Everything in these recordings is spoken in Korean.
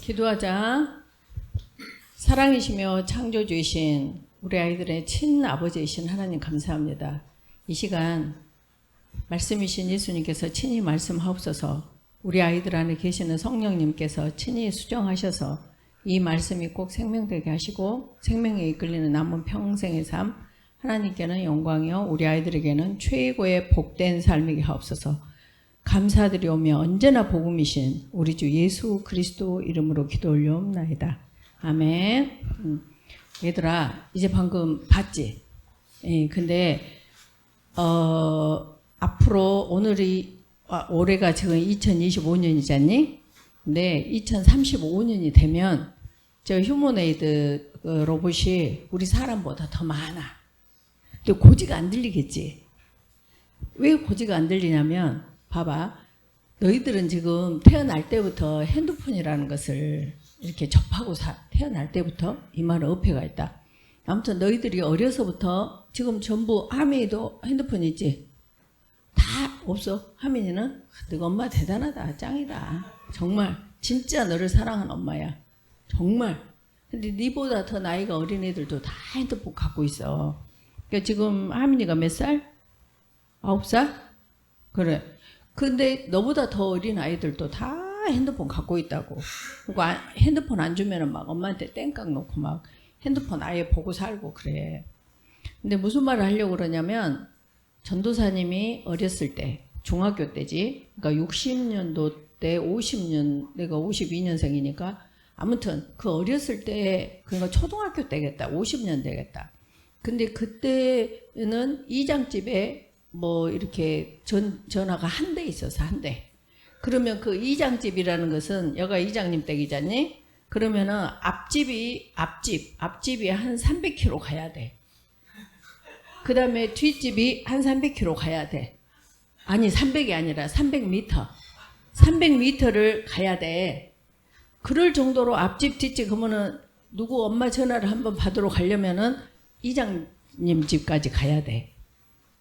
기도하자. 사랑이시며 창조주이신 우리 아이들의 친아버지이신 하나님 감사합니다. 이 시간 말씀이신 예수님께서 친히 말씀하옵소서. 우리 아이들 안에 계시는 성령님께서 친히 수정하셔서 이 말씀이 꼭 생명되게 하시고 생명에 이끌리는 남은 평생의 삶, 하나님께는 영광이요 우리 아이들에게는 최고의 복된 삶이게 하옵소서. 감사드리오며 언제나 복음이신 우리 주 예수 그리스도 이름으로 기도 올려옵나이다. 아멘. 얘들아 이제 방금 봤지? 근데 앞으로 올해가 지금 2025년이잖니? 근데 2035년이 되면 저 휴머네이드 로봇이 우리 사람보다 더 많아. 근데 고지가 안 들리겠지? 왜 고지가 안 들리냐면 봐봐. 너희들은 지금 태어날 때부터 핸드폰이라는 것을 이렇게 접하고 태어날 때부터 이 말은 어폐가 있다. 아무튼 너희들이 어려서부터 지금 전부 하민이도 핸드폰 있지? 다 없어. 하민이는 너가 엄마 대단하다. 짱이다. 정말 진짜 너를 사랑하는 엄마야. 정말. 근데 니보다 더 나이가 어린 애들도 다 핸드폰 갖고 있어. 그러니까 지금 하민이가 몇 살? 9살? 그래. 근데 너보다 더 어린 아이들도 다 핸드폰 갖고 있다고. 그리고 핸드폰 안 주면은 막 엄마한테 땡깡 놓고 막 핸드폰 아예 보고 살고 그래. 근데 무슨 말을 하려고 그러냐면 전도사님이 어렸을 때 중학교 때지. 그러니까 60년도 때 50년 내가 52년생이니까 아무튼 그 어렸을 때 그러니까 초등학교 때겠다. 50년 되겠다. 근데 그때는 이장집에 뭐 이렇게 전화가 한 대 있어서 한 대. 그러면 그 이장집이라는 것은 여가 이장님 댁이잖니? 그러면은 앞집이 한 300km 가야 돼. 그 다음에 뒷집이 한 300km 가야 돼. 아니 300이 아니라 300m. 300m를 가야 돼. 그럴 정도로 앞집 뒷집 그러면은 누구 엄마 전화를 한번 받으러 가려면은 이장님 집까지 가야 돼.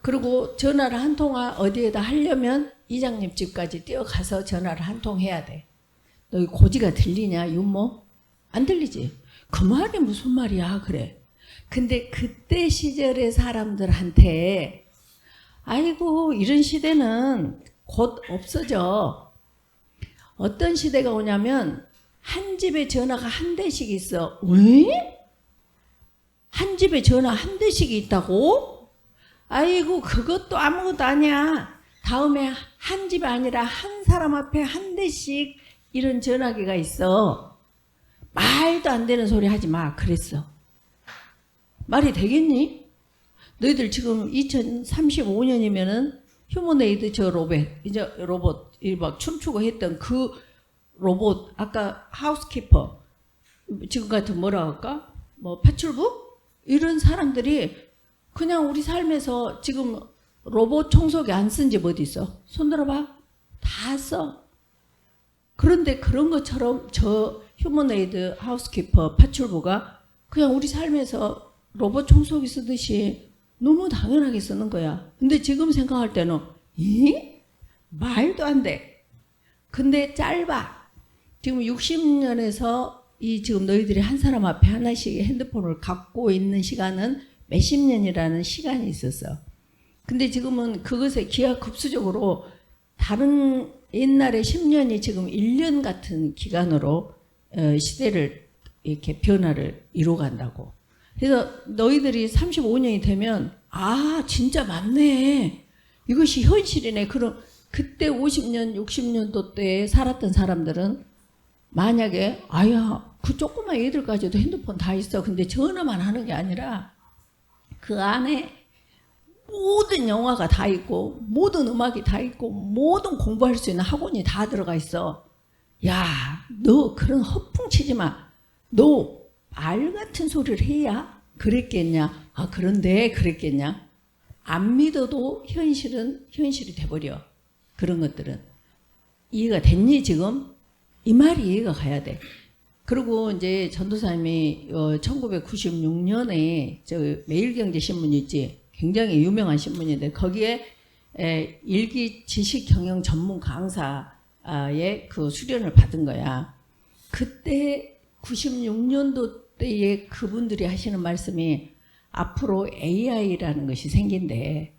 그리고 전화를 한 통화 어디에다 하려면 이장님 집까지 뛰어가서 전화를 한 통 해야 돼. 너희 고지가 들리냐 윤모? 안 들리지? 그 말이 무슨 말이야 그래. 근데 그때 시절의 사람들한테 아이고 이런 시대는 곧 없어져. 어떤 시대가 오냐면 한 집에 전화가 한 대씩 있어. 왜? 한 집에 전화 한 대씩 있다고? 아이고 그것도 아무것도 아니야. 다음에 한 집이 아니라 한 사람 앞에 한 대씩 이런 전화기가 있어. 말도 안 되는 소리 하지 마 그랬어. 말이 되겠니? 너희들 지금 2035년이면은 휴머네이드 저 로봇 막 춤추고 했던 그 로봇 아까 하우스키퍼 지금 같은 뭐라 할까? 뭐 파출부? 이런 사람들이 그냥 우리 삶에서 지금 로봇 청소기 안 쓴 집 어디 있어? 손 들어봐. 다 써. 그런데 그런 것처럼 저 휴머네이드 하우스키퍼 파출부가 그냥 우리 삶에서 로봇 청소기 쓰듯이 너무 당연하게 쓰는 거야. 근데 지금 생각할 때는 말도 안 돼. 근데 짧아. 지금 60년에서 지금 너희들이 한 사람 앞에 하나씩 핸드폰을 갖고 있는 시간은 몇십 년이라는 시간이 있었어. 근데 지금은 그것에 기하급수적으로 다른 옛날에 10년이 지금 1년 같은 기간으로 시대를 이렇게 변화를 이뤄간다고. 그래서 너희들이 35년이 되면 아 진짜 맞네. 이것이 현실이네. 그럼 그때 50년 60년도 때 살았던 사람들은 만약에 아야 그 조그만 애들까지도 핸드폰 다 있어. 근데 전화만 하는 게 아니라 그 안에 모든 영화가 다 있고 모든 음악이 다 있고 모든 공부할 수 있는 학원이 다 들어가 있어. 야, 너 그런 헛풍치지 마. 너 말 같은 소리를 해야 그랬겠냐? 아 그런데 그랬겠냐? 안 믿어도 현실은 현실이 돼버려. 그런 것들은. 이해가 됐니 지금? 이 말이 이해가 가야 돼. 그리고 이제 전도사님이 1996년에 저 매일경제신문 있지? 굉장히 유명한 신문인데 거기에 일기 지식 경영 전문 강사의 그 수련을 받은 거야. 그때 96년도 때에 그분들이 하시는 말씀이 앞으로 AI라는 것이 생긴대.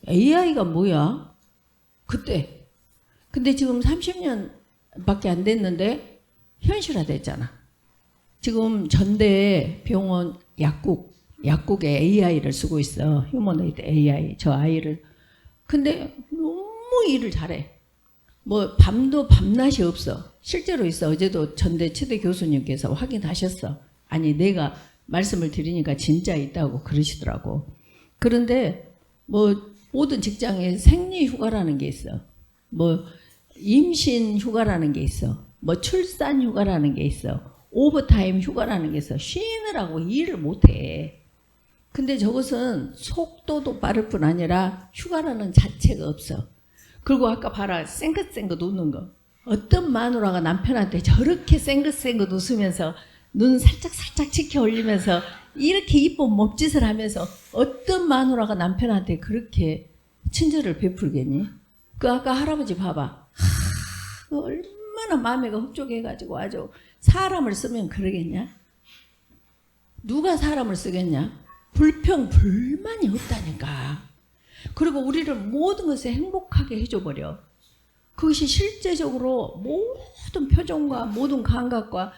AI가 뭐야? 그때. 근데 지금 30년밖에 안 됐는데 현실화됐잖아. 지금 전대 병원 약국에 AI를 쓰고 있어. 휴머노이드 AI, 저 아이를. 근데 너무 일을 잘해. 뭐 밤도 밤낮이 없어. 실제로 있어. 어제도 전대 최대 교수님께서 확인하셨어. 아니 내가 말씀을 드리니까 진짜 있다고 그러시더라고. 그런데 뭐 모든 직장에 생리휴가라는 게 있어. 뭐 임신 휴가라는 게 있어. 뭐 출산 휴가라는 게 있어. 오버타임 휴가라는 게 있어. 쉬느라고 일을 못해. 근데 저것은 속도도 빠를 뿐 아니라 휴가라는 자체가 없어. 그리고 아까 봐라, 쌩긋쌩긋 웃는 거. 어떤 마누라가 남편한테 저렇게 쌩긋쌩긋 웃으면서 눈 살짝살짝 치켜 올리면서 이렇게 이쁜 몸짓을 하면서 어떤 마누라가 남편한테 그렇게 친절을 베풀겠니? 그 아까 할아버지 봐봐. 얼마나 마음에가 흡족해가지고 아주 사람을 쓰면 그러겠냐? 누가 사람을 쓰겠냐? 불평불만이 없다니까. 그리고 우리를 모든 것에 행복하게 해줘버려. 그것이 실제적으로 모든 표정과 모든 감각과,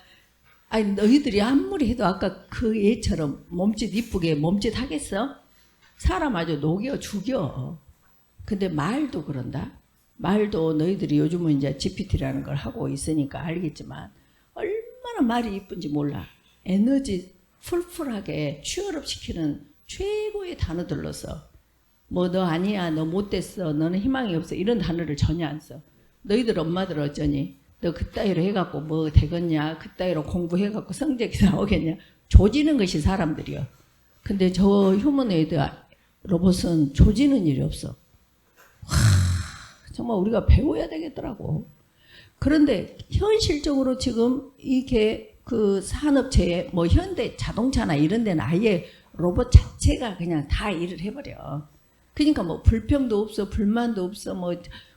아니 너희들이 아무리 해도 아까 그 애처럼 몸짓 이쁘게 몸짓 하겠어? 사람 아주 녹여 죽여. 근데 말도 그런다. 말도 너희들이 요즘은 이제 GPT라는 걸 하고 있으니까 알겠지만 얼마나 말이 이쁜지 몰라. 에너지 풀풀하게 취업시키는 최고의 단어들로서 뭐 너 아니야, 너 못됐어, 너는 희망이 없어 이런 단어를 전혀 안 써. 너희들 엄마들 어쩌니? 너 그따위로 해갖고 뭐 되겠냐? 그따위로 공부해갖고 성적이 나오겠냐? 조지는 것이 사람들이요. 근데 저 휴머노이드 로봇은 조지는 일이 없어. 와, 정말 우리가 배워야 되겠더라고. 그런데 현실적으로 지금 이게 그 산업체에 뭐 현대 자동차나 이런 데는 아예 로봇 자체가 그냥 다 일을 해버려. 그러니까 뭐 불평도 없어, 불만도 없어,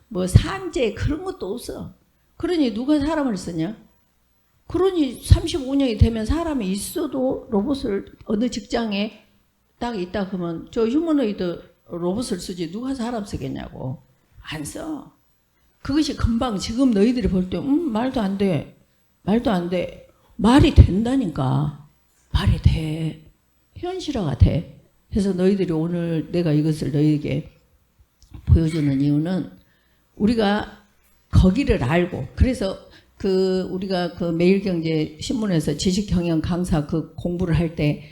뭐 산재 그런 것도 없어. 그러니 누가 사람을 쓰냐? 그러니 35년이 되면 사람이 있어도 로봇을 어느 직장에 딱 있다 그러면 저 휴머노이드 로봇을 쓰지 누가 사람 쓰겠냐고. 안 써. 그것이 금방 지금 너희들이 볼 때 말도 안 돼. 말도 안 돼. 말이 된다니까. 말이 돼. 현실화가 돼. 그래서 너희들이 오늘 내가 이것을 너희에게 보여주는 이유는 우리가 거기를 알고, 그래서 우리가 그 매일경제 신문에서 지식경영 강사 그 공부를 할 때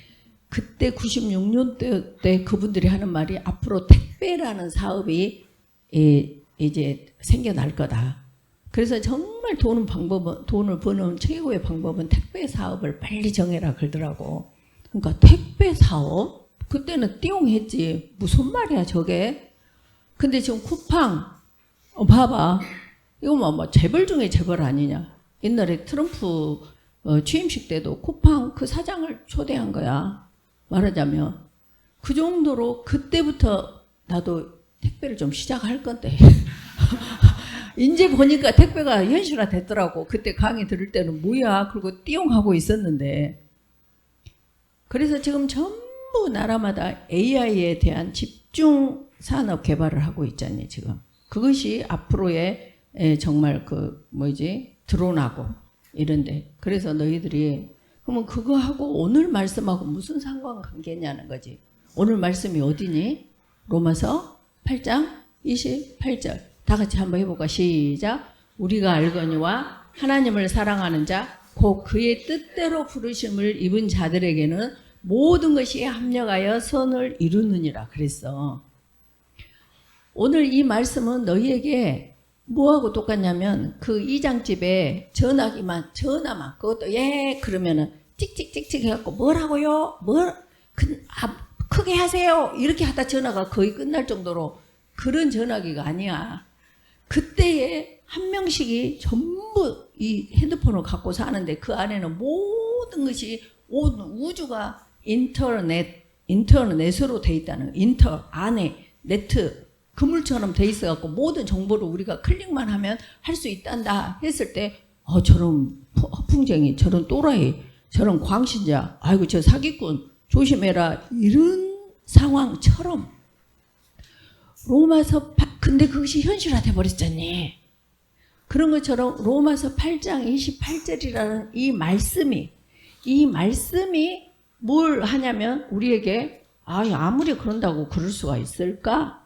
그때 96년대 때 그분들이 하는 말이 앞으로 택배라는 사업이 이제 생겨날 거다. 그래서 정말 돈을 버는 최고의 방법은 택배 사업을 빨리 정해라 그러더라고. 그러니까 택배 사업? 그때는 띠용 했지. 무슨 말이야 저게? 근데 지금 쿠팡 봐봐. 이거 뭐 재벌 중에 재벌 아니냐. 옛날에 트럼프 취임식 때도 쿠팡 그 사장을 초대한 거야. 말하자면. 그 정도로 그때부터 나도 택배를 좀 시작할 건데. 이제 보니까 택배가 현실화 됐더라고. 그때 강의 들을 때는 뭐야? 그리고 띠용하고 있었는데. 그래서 지금 전부 나라마다 AI에 대한 집중 산업 개발을 하고 있잖니, 지금. 그것이 앞으로의 정말 드론하고 이런데. 그래서 너희들이 그러면 그거하고 오늘 말씀하고 무슨 상관관계냐는 거지. 오늘 말씀이 어디니? 로마서 8장 28절. 다 같이 한번 해볼까? 시작. 우리가 알거니와 하나님을 사랑하는 자, 곧 그의 뜻대로 부르심을 입은 자들에게는 모든 것이 합력하여 선을 이루느니라 그랬어. 오늘 이 말씀은 너희에게 뭐하고 똑같냐면 그 이장집에 전화만 그것도 예 그러면은 찍찍찍찍 해갖고 뭐라고요? 크게 하세요. 이렇게 하다 전화가 거의 끝날 정도로 그런 전화기가 아니야. 그때에 한 명씩이 전부 이 핸드폰을 갖고 사는데 그 안에는 모든 것이 온 우주가 인터넷으로 돼 있다는 안에 네트 그물처럼 돼 있어갖고 모든 정보를 우리가 클릭만 하면 할 수 있단다 했을 때 저런 허풍쟁이, 저런 또라이, 저런 광신자, 아이고 저 사기꾼 조심해라, 이런 상황처럼 근데 그것이 현실화돼 버렸잖니. 그런 것처럼 로마서 8장 28절이라는 이 말씀이 뭘 하냐면 우리에게 아무리 그런다고 그럴 수가 있을까?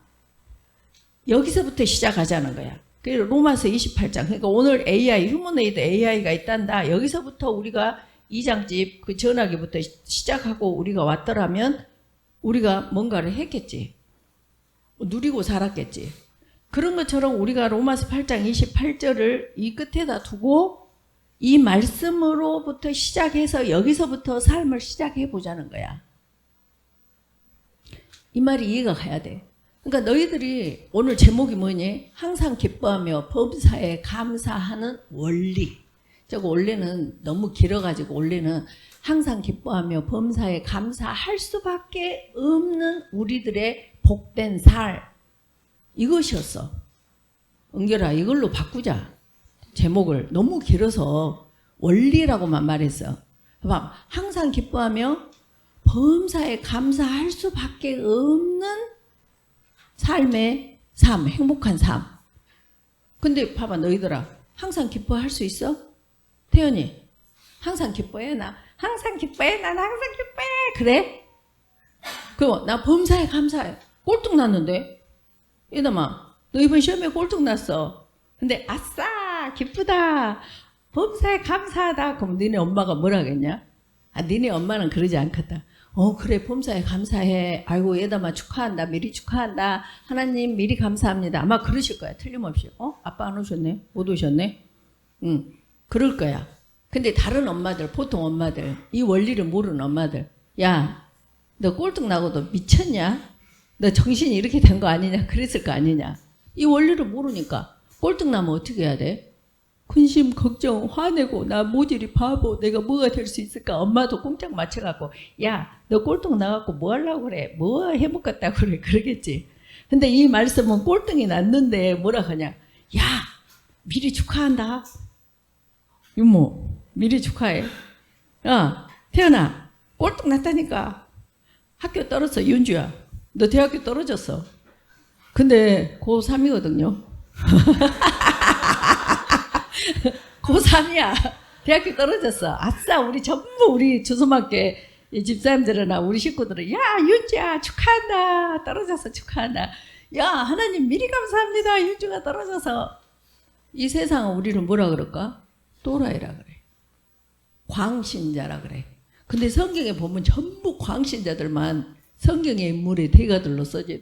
여기서부터 시작하자는 거야. 그래서 로마서 28장, 그러니까 오늘 휴머네이드 AI가 있단다. 여기서부터 우리가 2장집 그 전하기부터 시작하고 우리가 왔더라면 우리가 뭔가를 했겠지. 누리고 살았겠지. 그런 것처럼 우리가 로마서 8장 28절을 이 끝에다 두고 이 말씀으로부터 시작해서 여기서부터 삶을 시작해 보자는 거야. 이 말이 이해가 가야 돼. 그러니까 너희들이 오늘 제목이 뭐니? 항상 기뻐하며 범사에 감사하는 원리. 저거 원래는 너무 길어가지고 원래는 항상 기뻐하며 범사에 감사할 수밖에 없는 우리들의 복된 살, 이것이었어. 은결아, 이걸로 바꾸자. 제목을. 너무 길어서 원리라고만 말했어. 봐봐, 항상 기뻐하며 범사에 감사할 수밖에 없는 삶의 삶, 행복한 삶. 근데 봐봐, 너희들아, 항상 기뻐할 수 있어? 태연이, 항상 기뻐해? 나 항상 기뻐해? 난 항상 기뻐해? 그래? 그럼 나 범사에 감사해. 꼴등 났는데? 이놈아, 너 이번 시험에 꼴등 났어. 근데 아싸, 기쁘다, 범사에 감사하다. 그럼 너네 엄마가 뭐라 하겠냐? 너네 엄마는 그러지 않겠다. 그래, 범사에 감사해. 아이고, 예담아 축하한다. 미리 축하한다. 하나님 미리 감사합니다. 아마 그러실 거야, 틀림없이. 아빠 안 오셨네? 못 오셨네? 응, 그럴 거야. 근데 다른 엄마들, 보통 엄마들, 이 원리를 모르는 엄마들, 야, 너 꼴등 나고도 미쳤냐? 너 정신이 이렇게 된 거 아니냐? 그랬을 거 아니냐? 이 원리를 모르니까 꼴등 나면 어떻게 해야 돼? 근심, 걱정, 화내고, 나 모질이 바보, 내가 뭐가 될 수 있을까? 엄마도 꽁짝 맞춰갖고, 야, 너 꼴등 나갖고 뭐 하려고 그래? 뭐 해먹겠다고 그래? 그러겠지. 근데 이 말씀은 꼴등이 났는데 뭐라 하냐? 야, 미리 축하한다. 이모, 미리 축하해. 야, 태연아, 꼴등 났다니까. 학교 떨어졌어, 윤주야. 너 대학교 떨어졌어. 근데 고3이거든요. 고3이야. 대학교 떨어졌어. 아싸, 우리 전부 우리 주소맞게 집사님들이나 우리 식구들은, 야, 윤주야 축하한다. 떨어져서 축하한다. 야, 하나님 미리 감사합니다. 윤주가 떨어져서. 이 세상은 우리를 뭐라 그럴까? 또라이라 그래. 광신자라 그래. 근데 성경에 보면 전부 광신자들만 성경의 인물의 대가들로 써져.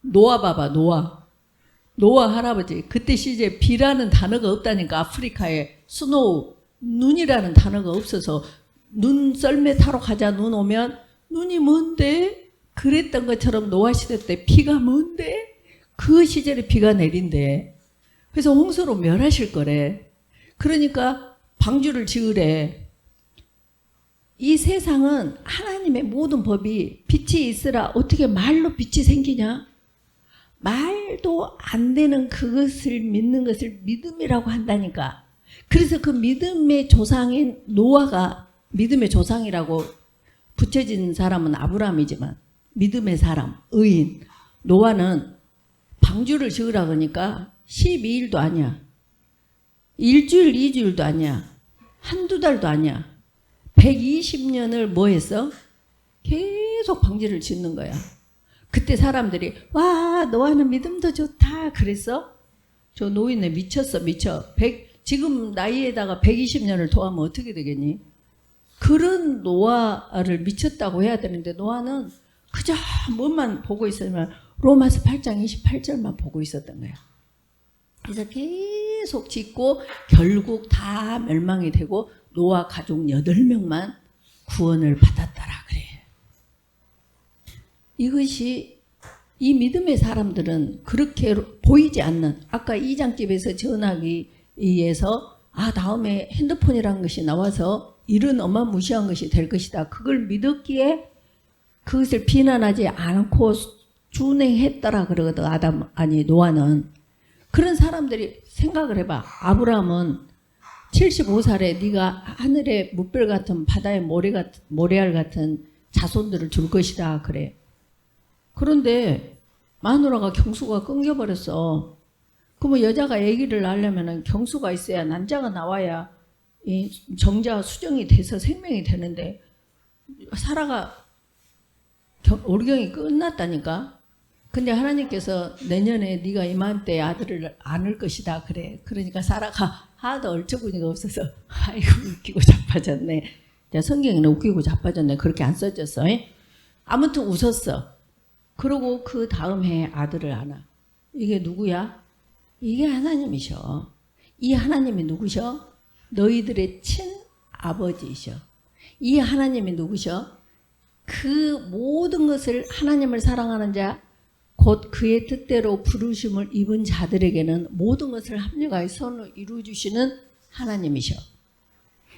노아 봐봐, 노아 할아버지. 그때 시제 비라는 단어가 없다니까. 아프리카에 스노우, 눈이라는 단어가 없어서 눈 썰매 타러 가자, 눈 오면 눈이 뭔데? 그랬던 것처럼 노아 시대 때 비가 뭔데? 그 시절에 비가 내린대. 그래서 홍수로 멸하실 거래. 그러니까 방주를 지으래. 이 세상은 하나님의 모든 법이 빛이 있으라. 어떻게 말로 빛이 생기냐? 말도 안 되는 그것을 믿는 것을 믿음이라고 한다니까. 그래서 그 믿음의 조상인 노아가, 믿음의 조상이라고 붙여진 사람은 아브라함이지만 믿음의 사람, 의인 노아는 방주를 지으라 그러니까 12일도 아니야. 일주일, 2주일도 아니야. 한두 달도 아니야. 120년을 뭐 했어? 계속 방주를 짓는 거야. 그때 사람들이, 와, 노아는 믿음도 좋다 그랬어? 저 노인네 미쳤어, 미쳐. 지금 나이에다가 120년을 더하면 어떻게 되겠니? 그런 노아를 미쳤다고 해야 되는데 노아는 그저 뭐만 보고 있었으면 로마서 8장 28절만 보고 있었던 거야. 그래서 계속 짓고 결국 다 멸망이 되고 노아 가족 8명만 구원을 받았더라 그래. 이것이 이 믿음의 사람들은 그렇게 보이지 않는, 아까 2장집에서 전하기 위해서 다음에 핸드폰이라는 것이 나와서 이런 어마무시한 것이 될 것이다. 그걸 믿었기에 그것을 비난하지 않고 준행했더라 그러거든. 노아는. 그런 사람들이 생각을 해봐. 아브라함은 75살에 네가 하늘의 무별 같은 바다의 모래알 같은 자손들을 줄 것이다 그래. 그런데 마누라가 경수가 끊겨버렸어. 그러면 여자가 아기를 낳으려면 경수가 있어야 난자가 나와야 이 정자가 수정이 돼서 생명이 되는데 사라가 올경이 끝났다니까. 근데 하나님께서 내년에 네가 이맘때 아들을 안을 것이다 그래. 그러니까 사라가 하나도 얼처구니가 없어서 아이고 웃기고 자빠졌네. 성경에는 웃기고 자빠졌네 그렇게 안 써졌어. 아무튼 웃었어. 그러고 그 다음 해에 아들을 안아. 이게 누구야? 이게 하나님이셔. 이 하나님이 누구셔? 너희들의 친아버지이셔. 이 하나님이 누구셔? 그 모든 것을 하나님을 사랑하는 자, 곧 그의 뜻대로 부르심을 입은 자들에게는 모든 것을 합력하여 선으로 이루어주시는 하나님이셔.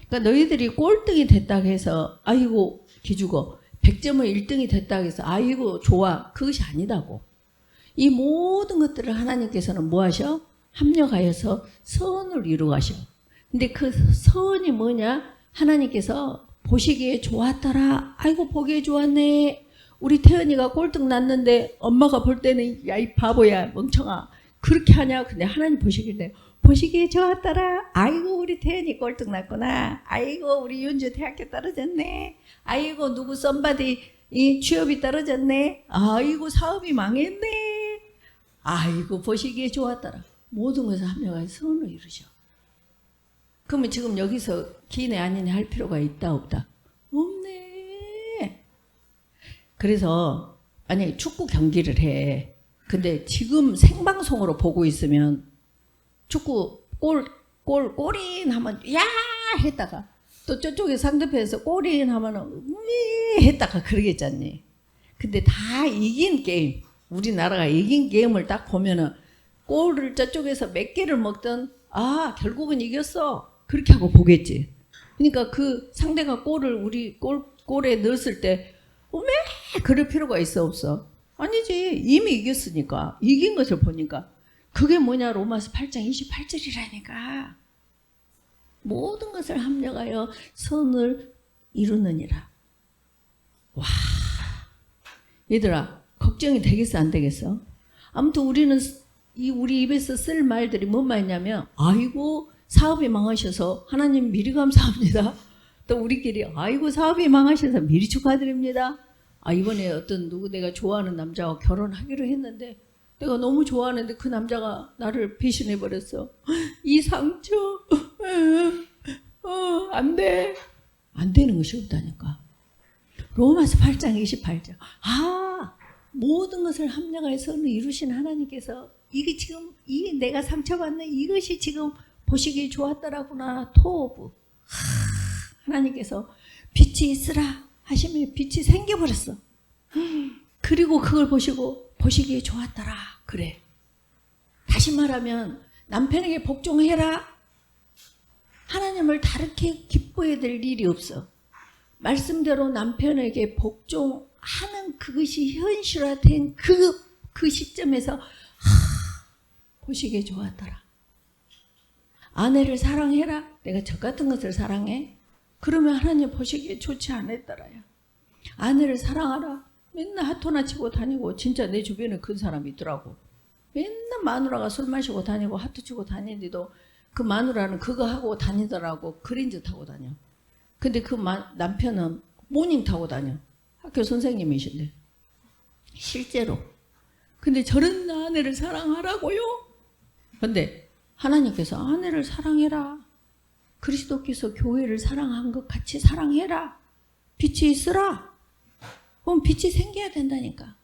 그러니까 너희들이 꼴등이 됐다고 해서 아이고 기죽어. 100점을 1등이 됐다고 해서 아이고 좋아. 그것이 아니다고. 이 모든 것들을 하나님께서는 뭐 하셔? 합력하여서 선을 이루가셔. 근데 그 선이 뭐냐? 하나님께서 보시기에 좋았더라. 아이고 보기에 좋았네. 우리 태연이가 꼴등 났는데 엄마가 볼 때는 야 이 바보야 멍청아 그렇게 하냐? 근데 하나님 보시기에 좋았더라. 아이고 우리 태연이 꼴등 났구나. 아이고 우리 윤주 대학교 떨어졌네. 아이고 누구 썸바디 이 취업이 떨어졌네. 아이고 사업이 망했네. 아이고 보시기에 좋았더라. 모든 것을 합력하여 선을 이루셔. 그러면 지금 여기서 기네 아니네 할 필요가 있다 없다? 없네. 그래서 아니 축구 경기를 해. 근데 지금 생방송으로 보고 있으면 축구 골인 하면 야 했다가 또 저쪽에 상대편에서 골인 하면은 했다가 그러겠잖니. 근데 다 이긴 게임, 우리나라가 이긴 게임을 딱 보면은 골을 저쪽에서 몇 개를 먹든 아 결국은 이겼어 그렇게 하고 보겠지. 그러니까 그 상대가 골을 우리 골에 넣었을 때 그럴 필요가 있어 없어? 아니지. 이미 이겼으니까. 이긴 것을 보니까 그게 뭐냐? 로마서 8장 28절이라니까. 모든 것을 합력하여 선을 이루느니라. 와, 얘들아 걱정이 되겠어 안 되겠어? 아무튼 우리는 우리 입에서 쓸 말들이 뭔 말이냐면 아이고 사업이 망하셔서 하나님 미리 감사합니다. 또 우리끼리 아이고 사업이 망하셔서 미리 축하드립니다. 아 이번에 어떤 누구 내가 좋아하는 남자와 결혼하기로 했는데 내가 너무 좋아하는데 그 남자가 나를 배신해버렸어. 이 상처 안 돼. 안 되는 것이 없다니까. 로마서 8장 28절. 아 모든 것을 합력하여 선을 이루신 하나님께서 이게 지금 이 내가 상처받는 이것이 지금 보시기에 좋았더라구나. 토부. 하나님께서 빛이 있으라 하시면 빛이 생겨버렸어. 그리고 그걸 보시고 보시기에 좋았더라. 그래. 다시 말하면 남편에게 복종해라. 하나님을 다르게 기뻐해야 될 일이 없어. 말씀대로 남편에게 복종하는 그것이 현실화된 그 시점에서 보시기에 좋았더라. 아내를 사랑해라. 내가 저 같은 것을 사랑해? 그러면 하나님 보시기에 좋지 않았더라야. 아내를 사랑하라. 맨날 핫토나 치고 다니고 진짜 내 주변에 그런 사람이 있더라고. 맨날 마누라가 술 마시고 다니고 하트 치고 다니는데도 그 마누라는 그거 하고 다니더라고. 그린즈 타고 다녀. 근데 그 남편은 모닝 타고 다녀. 학교 선생님이신데. 실제로. 근데 저런 아내를 사랑하라고요? 근데 하나님께서 아내를 사랑해라. 그리스도께서 교회를 사랑한 것 같이 사랑해라. 빛이 있으라. 그럼 빛이 생겨야 된다니까.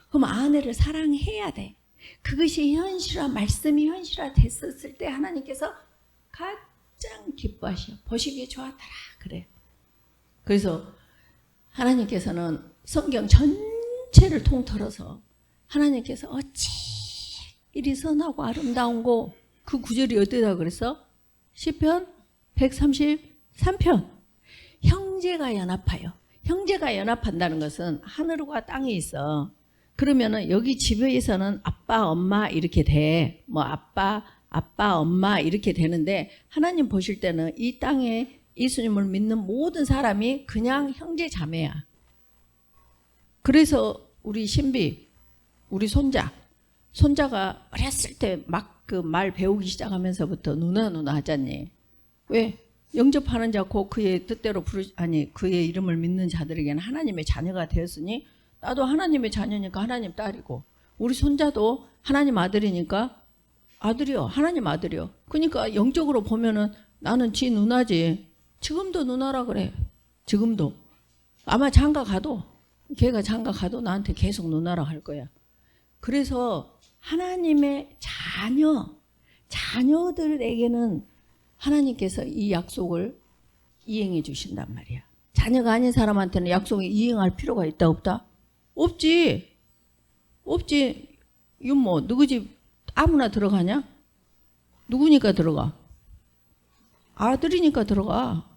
그럼 아내를 사랑해야 돼. 그것이 현실화, 말씀이 현실화 됐었을 때 하나님께서 가장 기뻐하셔. 보시기에 좋았더라. 그래. 그래서 하나님께서는 성경 전체를 통틀어서 하나님께서 어찌 이리 선하고 아름다운 거 그 구절이 어디다 그랬어? 시편 133편. 형제가 연합하여. 형제가 연합한다는 것은 하늘과 땅이 있어. 그러면은 여기 집에서는 아빠, 엄마 이렇게 돼. 뭐 아빠, 아빠, 엄마 이렇게 되는데 하나님 보실 때는 이 땅에 예수님을 믿는 모든 사람이 그냥 형제 자매야. 그래서 우리 신비, 우리 손자가 어렸을 때 막 그 말 배우기 시작하면서부터 누나 하잖니. 왜? 영접하는 자 곧 그의 뜻대로 그의 이름을 믿는 자들에게는 하나님의 자녀가 되었으니 나도 하나님의 자녀니까 하나님 딸이고 우리 손자도 하나님 아들이니까 아들이요. 하나님 아들이요. 그러니까 영적으로 보면은 나는 지 누나지. 지금도 누나라 그래. 지금도. 아마 장가 가도 걔가 장가 가도 나한테 계속 누나라 할 거야. 그래서 하나님의 자녀들에게는 하나님께서 이 약속을 이행해 주신단 말이야. 자녀가 아닌 사람한테는 약속을 이행할 필요가 있다 없다? 없지. 윤모 누구 집 아무나 들어가냐? 누구니까 들어가? 아들이니까 들어가.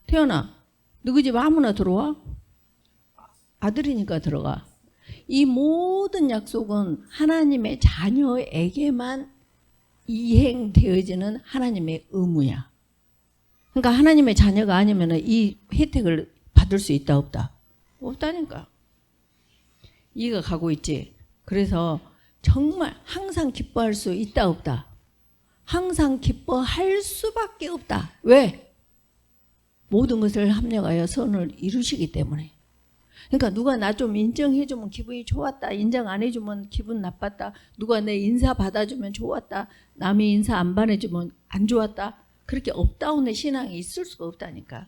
태연아 누구 집 아무나 들어와? 아들이니까 들어가. 이 모든 약속은 하나님의 자녀에게만 이행되어지는 하나님의 의무야. 그러니까 하나님의 자녀가 아니면 이 혜택을 받을 수 있다 없다? 없다니까. 이해가 가고 있지. 그래서 정말 항상 기뻐할 수 있다 없다? 항상 기뻐할 수밖에 없다. 왜? 모든 것을 합력하여 선을 이루시기 때문에. 그러니까 누가 나 좀 인정해주면 기분이 좋았다. 인정 안 해주면 기분 나빴다. 누가 내 인사 받아주면 좋았다. 남이 인사 안 받아주면 안 좋았다. 그렇게 업다운의 신앙이 있을 수가 없다니까.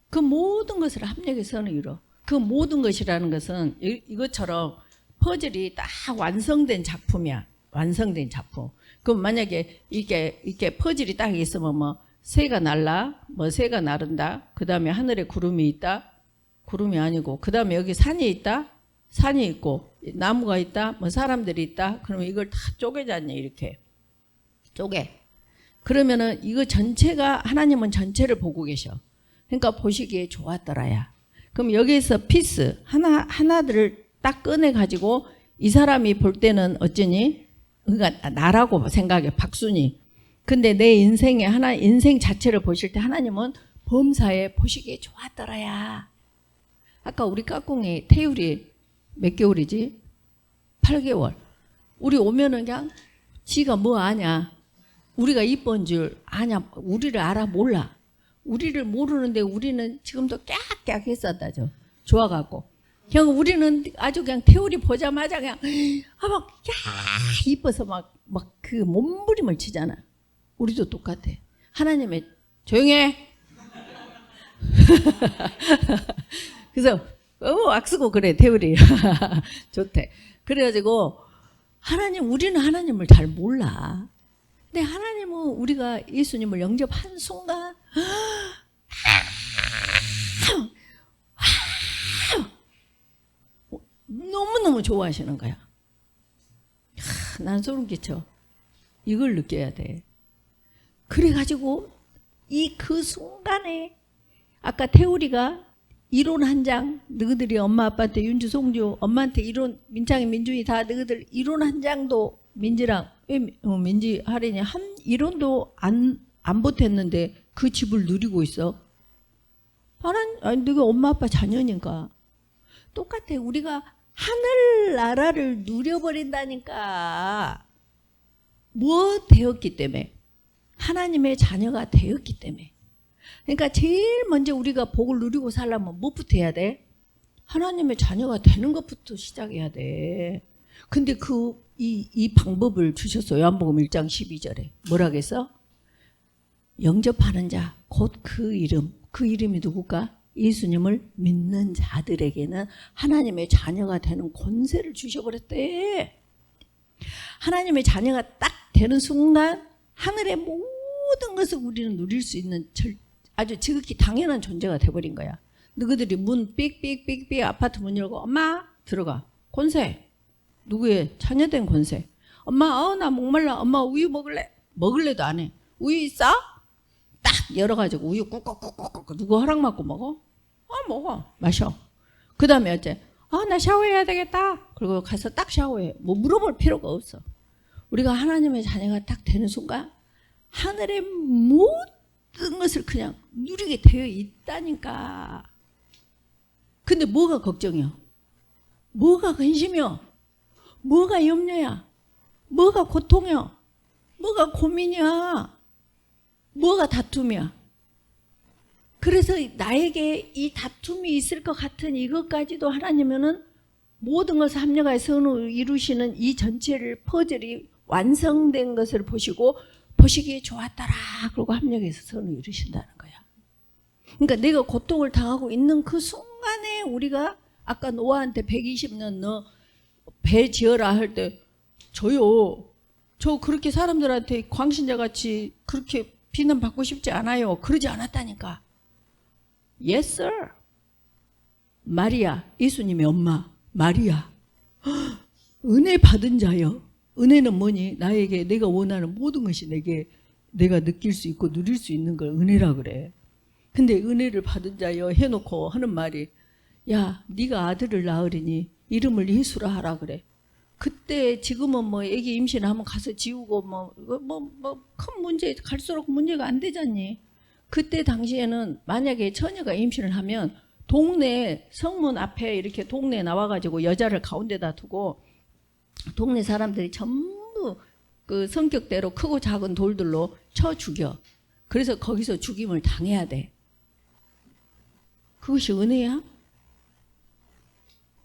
그 모든 것을 합력해서 선을 이뤄. 그 모든 것이라는 것은 이것처럼 퍼즐이 딱 완성된 작품이야. 완성된 작품. 그럼 만약에 이게 퍼즐이 딱 있으면 뭐 새가 날라, 뭐 새가 나른다. 그 다음에 하늘에 구름이 있다. 구름이 아니고 그 다음에 여기 산이 있다. 산이 있고 나무가 있다. 뭐 사람들이 있다. 그러면 이걸 다 쪼개잖니 이렇게. 쪼개. 그러면은 이거 전체가 하나님은 전체를 보고 계셔. 그러니까 보시기에 좋았더라야. 그럼 여기에서 피스 하나들을 딱 꺼내 가지고 이 사람이 볼 때는 어쩌니? 그러니까 나라고 생각해. 박순이. 근데 내 인생에 인생 자체를 보실 때 하나님은 범사에 보시기에 좋았더라야. 아까 우리 까꿍이 태율이 몇 개월이지? 8개월. 우리 오면은 그냥 지가 뭐 아냐? 우리가 이쁜 줄 아냐? 우리를 알아 몰라. 우리를 모르는데 우리는 지금도 깍깍 했었다죠. 좋아갖고. 그냥 우리는 아주 그냥 태율이 보자마자 그냥 막 이뻐서 막 그 몸부림을 치잖아. 우리도 똑같아. 하나님의 조용해. 그래서 악쓰고 그래 태율이. 좋대. 그래가지고 우리는 하나님을 잘 몰라. 근데 하나님은 우리가 예수님을 영접한 순간 너무너무 좋아하시는 거야. 난 소름 끼쳐. 이걸 느껴야 돼. 그래가지고 그 순간에 아까 태우리가 이론 한 장, 너희들이 엄마 아빠한테 윤주 송주 엄마한테 이론 민창이 민준이 다 너희들 이론 한 장도 민지랑 민지 할인이 한 이론도 안 보탰는데 그 집을 누리고 있어. 너가 엄마 아빠 자녀니까. 똑같아. 우리가 하늘나라를 누려버린다니까. 뭐 되었기 때문에? 하나님의 자녀가 되었기 때문에. 그러니까 제일 먼저 우리가 복을 누리고 살려면 무엇부터 해야 돼? 하나님의 자녀가 되는 것부터 시작해야 돼. 근데 이 방법을 주셨어요. 요한복음 1장 12절에. 뭐라겠어? 영접하는 자, 곧 그 이름이 누굴까? 예수님을 믿는 자들에게는 하나님의 자녀가 되는 권세를 주셔버렸대. 하나님의 자녀가 딱 되는 순간 하늘의 모든 것을 우리는 누릴 수 있는 아주 지극히 당연한 존재가 돼버린 거야. 너희들이 문 삑삑삑삑 아파트 문 열고 엄마 들어가. 권세. 누구의 자녀된 권세. 엄마 나 목말라. 엄마 우유 먹을래? 먹을래도 안 해. 우유 있어? 딱 열어가지고 우유 꾹꾹꾹꾹 누구 허락 받고 먹어? 먹어. 마셔. 그 다음에 어째? 나 샤워해야 되겠다. 그리고 가서 딱 샤워해. 뭐 물어볼 필요가 없어. 우리가 하나님의 자녀가 딱 되는 순간 하늘의 모든 것을 그냥 누리게 되어 있다니까. 근데 뭐가 걱정이야? 뭐가 근심이야? 뭐가 염려야? 뭐가 고통이야? 뭐가 고민이야? 뭐가 다툼이야? 그래서 나에게 이 다툼이 있을 것 같은 이것까지도 하나님은 모든 것을 합력하여 선을 이루시는 이 전체를 퍼즐이 완성된 것을 보시고 보시기에 좋았더라. 그러고 합력해서 선을 이루신다는 거야. 그러니까 내가 고통을 당하고 있는 그 순간에 우리가 아까 노아한테 120년 너 배 지어라 할 때 저요. 저 그렇게 사람들한테 광신자같이 그렇게 비난받고 싶지 않아요. 그러지 않았다니까. Yes, sir. 마리아, 예수님의 엄마 마리아. 은혜 받은 자여. 은혜는 뭐니? 나에게 내가 원하는 모든 것이 내게 내가 느낄 수 있고 누릴 수 있는 걸 은혜라 그래. 근데 은혜를 받은 자여 해놓고 하는 말이 야 네가 아들을 낳으리니 이름을 예수라 하라 그래. 그때 지금은 뭐 애기 임신하면 가서 지우고 큰 문제 갈수록 문제가 안 되잖니. 그때 당시에는 만약에 처녀가 임신을 하면 동네 성문 앞에 이렇게 동네에 나와가지고 여자를 가운데다 두고 동네 사람들이 전부 그 성격대로 크고 작은 돌들로 쳐 죽여. 그래서 거기서 죽임을 당해야 돼. 그것이 은혜야?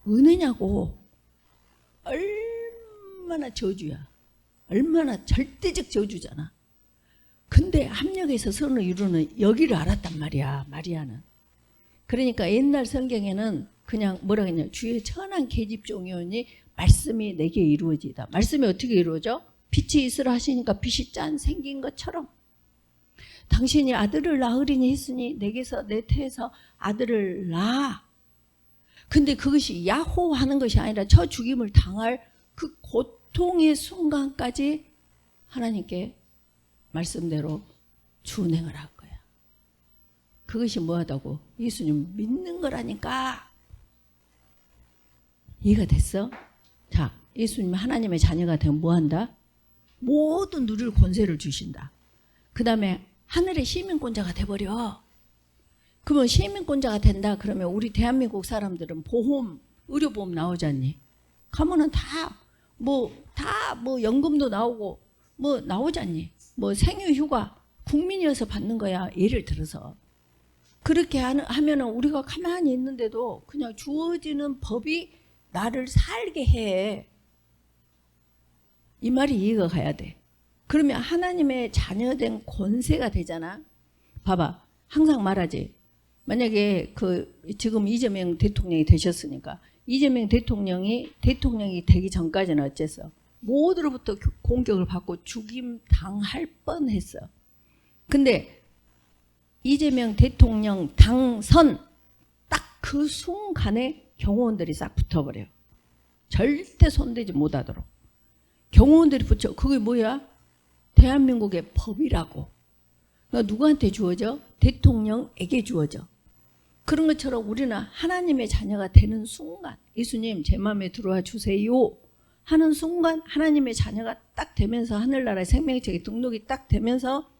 은혜냐고. 얼마나 저주야. 얼마나 절대적 저주잖아. 근데 합력해서 선을 이루는 여기를 알았단 말이야. 마리아는. 그러니까 옛날 성경에는 그냥 뭐라 했냐. 주의 천한 계집종이오니 말씀이 내게 이루어지다. 말씀이 어떻게 이루어져? 빛이 있으라 하시니까 빛이 짠 생긴 것처럼. 당신이 아들을 낳으리니 했으니 내게서 내 태에서 아들을 낳아. 근데 그것이 야호 하는 것이 아니라 저 죽임을 당할 그 고통의 순간까지 하나님께 말씀대로 준행을 할 거야. 그것이 뭐하다고? 예수님 믿는 거라니까. 이해가 됐어? 자, 예수님 하나님의 자녀가 되면 뭐한다? 모든 누릴 권세를 주신다. 그 다음에 하늘의 시민권자가 돼버려. 그러면 시민권자가 된다 그러면 우리 대한민국 사람들은 보험, 의료보험 나오잖니. 가면은 다 연금도 나오고 뭐 나오잖니. 뭐 생유휴가 국민이어서 받는 거야. 예를 들어서. 그렇게 하면은 우리가 가만히 있는데도 그냥 주어지는 법이 나를 살게 해. 이 말이 이해가 가야 돼. 그러면 하나님의 자녀된 권세가 되잖아. 봐봐. 항상 말하지. 만약에 지금 이재명 대통령이 되셨으니까 이재명 대통령이 되기 전까지는 어쨌어? 모두로부터 공격을 받고 죽임 당할 뻔했어. 근데 이재명 대통령 당선 딱 그 순간에 경호원들이 싹 붙어버려요. 절대 손대지 못하도록. 경호원들이 붙여. 그게 뭐야? 대한민국의 법이라고. 그러니까 누구한테 주어져? 대통령에게 주어져. 그런 것처럼 우리는 하나님의 자녀가 되는 순간 예수님 제 마음에 들어와 주세요 하는 순간 하나님의 자녀가 딱 되면서 하늘나라의 생명책에 등록이 딱 되면서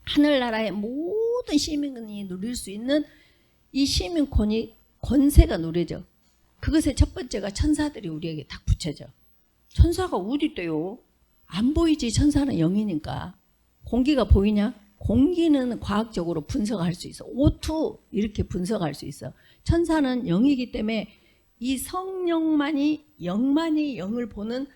하늘나라의 모든 시민이 누릴 수 있는 이 시민권이 권세가 누려져. 그것의 첫 번째가 천사들이 우리에게 딱 붙여져. 천사가 어디 있대요? 안 보이지. 천사는 영이니까. 공기가 보이냐? 공기는 과학적으로 분석할 수 있어. O2 이렇게 분석할 수 있어. 천사는 영이기 때문에 이 성령만이 영만이 영을 보는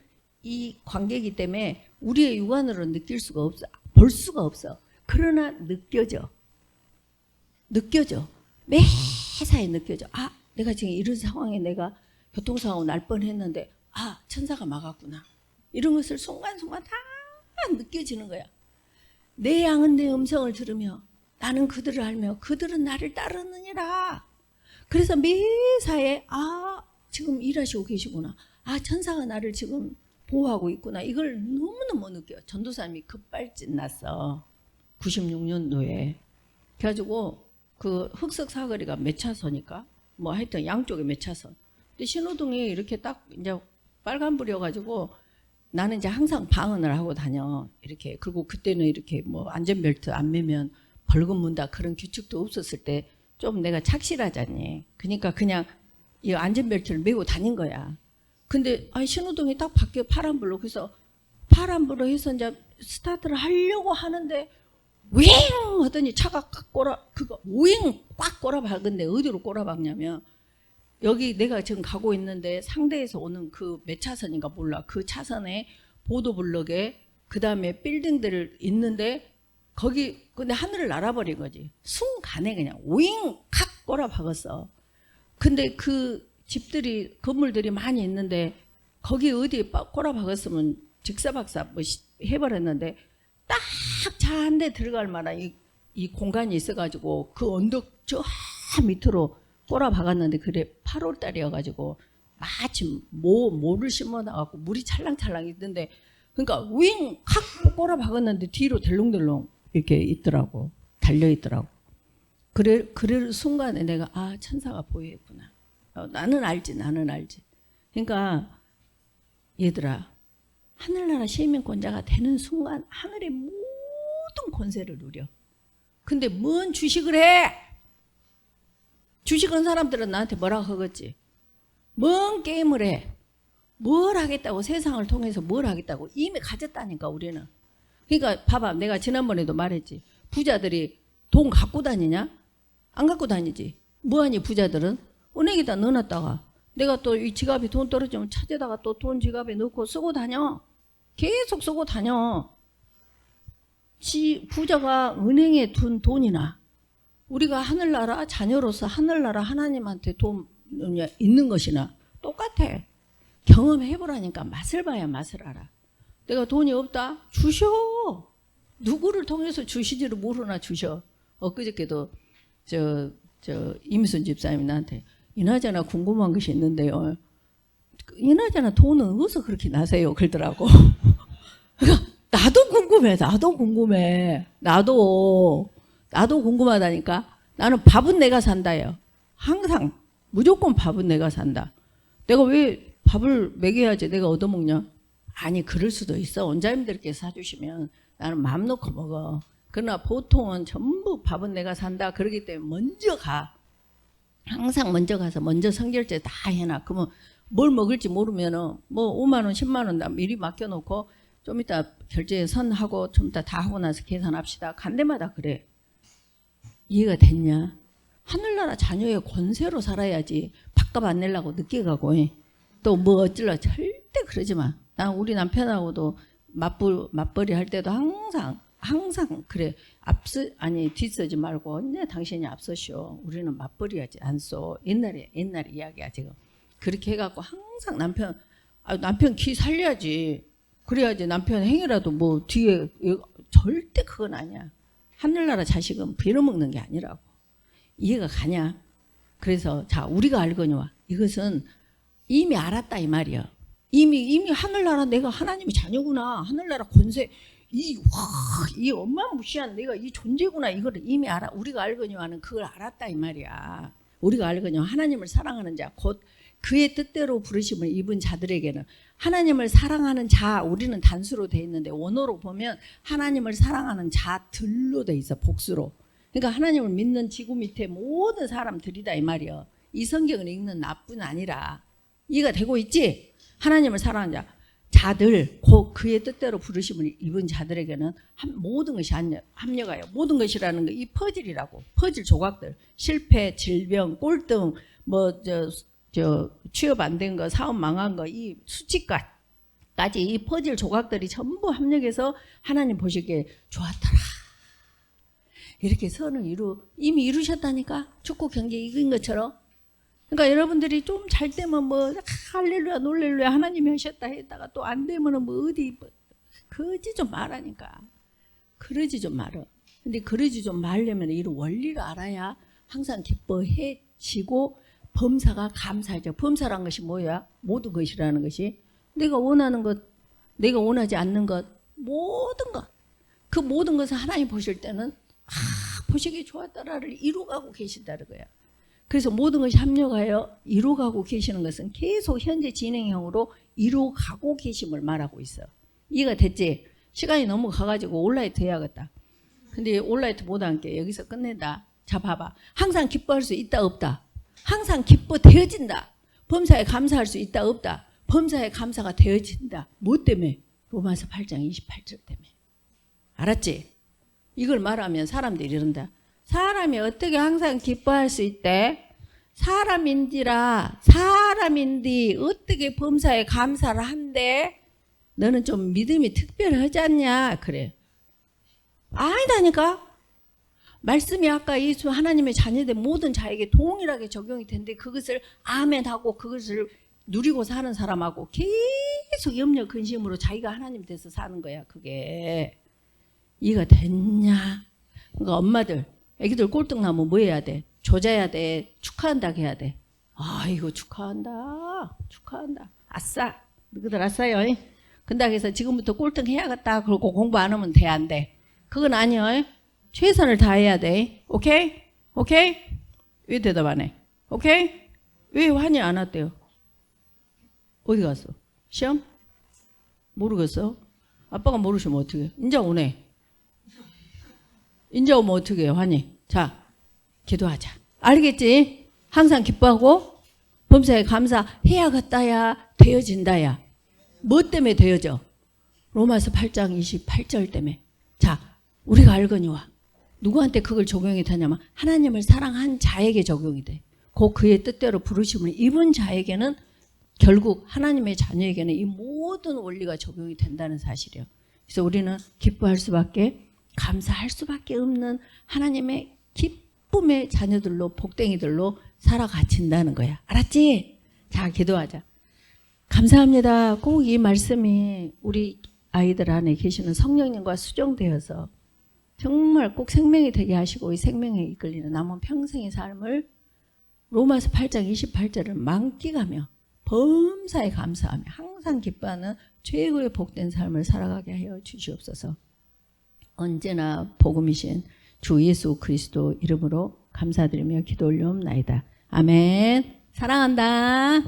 이 관계이기 때문에 우리의 육안으로 느낄 수가 없어. 볼 수가 없어. 그러나 느껴져. 매사에 느껴져. 아, 내가 지금 이런 상황에 내가 교통사고 날 뻔했는데 아, 천사가 막았구나. 이런 것을 순간순간 다 느껴지는 거야. 내 양은 내 음성을 들으며 나는 그들을 알며 그들은 나를 따르느니라. 그래서 매사에 아, 지금 일하시고 계시구나. 아, 천사가 나를 지금 보호하고 있구나. 이걸 너무너무 느껴. 전도사님이 급발진 났어. 96년도에. 그래가지고 그 흑석 사거리가 몇 차선이니까 뭐 하여튼 양쪽에 몇 차선. 근데 신호등이 이렇게 딱 이제 빨간불이어가지고 나는 이제 항상 방언을 하고 다녀. 이렇게. 그리고 그때는 이렇게 뭐 안전벨트 안 매면 벌금 문다 그런 규칙도 없었을 때 좀 내가 착실하잖니. 그러니까 그냥 이 안전벨트를 매고 다닌 거야. 근데 신호등이 딱 바뀌어 파란불로. 그래서 파란불로 해서 이제 스타트를 하려고 하는데 윙 하더니 차가 꽉 그거 윙 꽉 꼬라박은데 어디로 꼬라박냐면 여기 내가 지금 가고 있는데 상대에서 오는 그 몇 차선인가 몰라. 그 차선에 보도블럭에 그 다음에 빌딩들 있는데 거기 근데 하늘을 날아버린 거지. 순간에 그냥 윙 칵 꼬라박았어. 근데 그 집들이 건물들이 많이 있는데 거기 어디에 꼬라박았으면 직사박사 뭐 해버렸는데 딱 차 한 대 들어갈 만한 이 공간이 있어가지고 그 언덕 저 밑으로 꼬라박았는데 그래 8월달이어가지고 마침 모를 심어놔갖고 물이 찰랑찰랑 있던데 그러니까 윙 칵 꼬라박았는데 뒤로 덜렁덜렁 이렇게 있더라고. 달려있더라고. 그래 순간에 내가 천사가 보였구나. 나는 알지. 그러니까 얘들아 하늘나라 시민권자가 되는 순간 하늘의 모든 권세를 누려. 근데 뭔 주식을 해? 주식한 사람들은 나한테 뭐라고 하겠지? 뭔 게임을 해? 뭘 하겠다고 세상을 통해서 뭘 하겠다고 이미 가졌다니까 우리는. 그러니까 봐봐 내가 지난번에도 말했지. 부자들이 돈 갖고 다니냐? 안 갖고 다니지. 뭐하니 부자들은? 은행에다 넣어놨다가 내가 또 이 지갑에 돈 떨어지면 찾아다가 또 돈 지갑에 넣고 쓰고 다녀. 계속 쓰고 다녀. 부자가 은행에 둔 돈이나 우리가 하늘나라 자녀로서 하늘나라 하나님한테 돈 있는 것이나 똑같아. 경험해보라니까 맛을 봐야 맛을 알아. 내가 돈이 없다? 주셔. 누구를 통해서 주시지를 모르나 주셔. 엊그저께도 이미순 집사님이 나한테 이나저나 궁금한 것이 있는데요. 이나저나 돈은 어디서 그렇게 나세요? 그러더라고. 그러니까 나도 궁금해. 나도 궁금하다니까. 나는 밥은 내가 산다요. 항상 무조건 밥은 내가 산다. 내가 왜 밥을 먹여야지 내가 얻어먹냐? 아니 그럴 수도 있어. 원자님들께서 사주시면 나는 마음 놓고 먹어. 그러나 보통은 전부 밥은 내가 산다. 그러기 때문에 먼저 가. 항상 먼저 가서 먼저 선결제 다 해놔. 그러면 뭘 먹을지 모르면은 뭐 5만 원, 10만 원 다 미리 맡겨놓고 좀 이따 결제 선하고 좀 이따 다 하고 나서 계산합시다. 간 데마다 그래. 이해가 됐냐? 하늘나라 자녀의 권세로 살아야지. 밥값 안 내려고 늦게 가고 또 뭐 어쩌려 절대 그러지 마. 난 우리 남편하고도 맞벌이 할 때도 항상 그래. 뒤서지 말고 언제 당신이 앞서시오. 우리는 맞벌이 하지 않소. 옛날 이야기야 지금. 그렇게 해갖고 항상 남편 기 살려야지. 그래야지 남편 행위라도 뭐 뒤에 절대 그건 아니야. 하늘나라 자식은 빌어먹는 게 아니라고. 이해가 가냐? 그래서 자 우리가 알거니와 이것은 이미 알았다 이 말이야. 이미 하늘나라 내가 하나님의 자녀구나. 하늘나라 권세 이 엄마무시한 내가 이 존재구나. 이거를 이미 알아. 우리가 알거니와는 그걸 알았다 이 말이야. 우리가 알거니와 하나님을 사랑하는 자 곧 그의 뜻대로 부르심을 입은 자들에게는 하나님을 사랑하는 자 우리는 단수로 돼 있는데 원어로 보면 하나님을 사랑하는 자들로 돼 있어. 복수로. 그러니까 하나님을 믿는 지구 밑에 모든 사람들이다 이 말이야. 이 성경을 읽는 나뿐 아니라 이해가 되고 있지? 하나님을 사랑하는 자들 곧 그의 뜻대로 부르심을 입은 자들에게는 모든 것이 합력하여 모든 것이라는 거 이 퍼즐이라고. 퍼즐 조각들. 실패, 질병, 꼴등 취업 안 된 거, 사업 망한 거, 이 수치까지 이 퍼즐 조각들이 전부 합력해서 하나님 보시기에 좋았더라. 이렇게 선을 이미 이루셨다니까. 축구 경기 이긴 것처럼. 그러니까 여러분들이 좀 잘 되면 뭐 할렐루야 놀렐루야 하나님이 하셨다 했다가 또 안 되면은 뭐 어디 그러지 좀 말하니까. 그러지 좀 말어. 근데 그러지 좀 말려면 이런 원리를 알아야 항상 기뻐해지고 범사가 감사하죠. 범사란 것이 뭐야? 모든 것이라는 것이 내가 원하는 것, 내가 원하지 않는 것, 모든 것. 그 모든 것을 하나님 보실 때는 보시기 좋았더라를 이루가고 계신다는 거야. 그래서 모든 것이 합력하여 이루어가고 계시는 것은 계속 현재 진행형으로 이루어가고 계심을 말하고 있어. 이해가 됐지? 시간이 너무 가가지고 온라이트 해야겠다. 근데 온라이트 못 함께 여기서 끝낸다. 자, 봐봐. 항상 기뻐할 수 있다 없다. 항상 기뻐되어진다. 범사에 감사할 수 있다 없다. 범사에 감사가 되어진다. 뭐 때문에? 로마서 8장 28절 때문에. 알았지? 이걸 말하면 사람들이 이런다. 사람이 어떻게 항상 기뻐할 수 있대? 사람인지라 사람인디 어떻게 범사에 감사를 한대? 너는 좀 믿음이 특별하지 않냐? 그래. 아니다니까. 말씀이 아까 예수 하나님의 자녀들 모든 자에게 동일하게 적용이 된대. 그것을 아멘하고 그것을 누리고 사는 사람하고 계속 염려 근심으로 자기가 하나님 돼서 사는 거야. 그게 이해가 됐냐? 그러니까 엄마들 애기들 꼴등 나면 뭐 해야 돼? 조자야 돼. 축하한다 해야 돼. 아이고 축하한다. 축하한다. 아싸. 너희들 아싸요. 근데 그래서 지금부터 꼴등 해야겠다. 그러고 공부 안 하면 돼 안 돼? 그건 아니요. 최선을 다해야 돼. 오케이? 오케이? 왜 대답 안 해? 오케이? 왜 환희 안 왔대요? 어디 갔어? 시험? 모르겠어? 아빠가 모르시면 어떡해? 이제 오네. 이제 오면 어떻게 해요, 환희? 자, 기도하자. 알겠지? 항상 기뻐하고 범사에 감사해야겠다야 되어진다야. 뭐 때문에 되어져? 로마서 8장 28절 때문에. 자, 우리가 알거니와 누구한테 그걸 적용이 되냐면 하나님을 사랑한 자에게 적용이 돼. 곧 그의 뜻대로 부르심을 입은 자에게는 결국 하나님의 자녀에게는 이 모든 원리가 적용이 된다는 사실이에요. 그래서 우리는 기뻐할 수밖에 감사할 수밖에 없는 하나님의 기쁨의 자녀들로 복댕이들로 살아가친다는 거야. 알았지? 자, 기도하자. 감사합니다. 꼭 이 말씀이 우리 아이들 안에 계시는 성령님과 수정되어서 정말 꼭 생명이 되게 하시고 이 생명에 이끌리는 남은 평생의 삶을 로마서 8장 28절을 만끽하며 범사에 감사하며 항상 기뻐하는 최고의 복된 삶을 살아가게 하여 주시옵소서. 언제나 복음이신 주 예수 그리스도 이름으로 감사드리며 기도 올려옵나이다. 아멘. 사랑한다.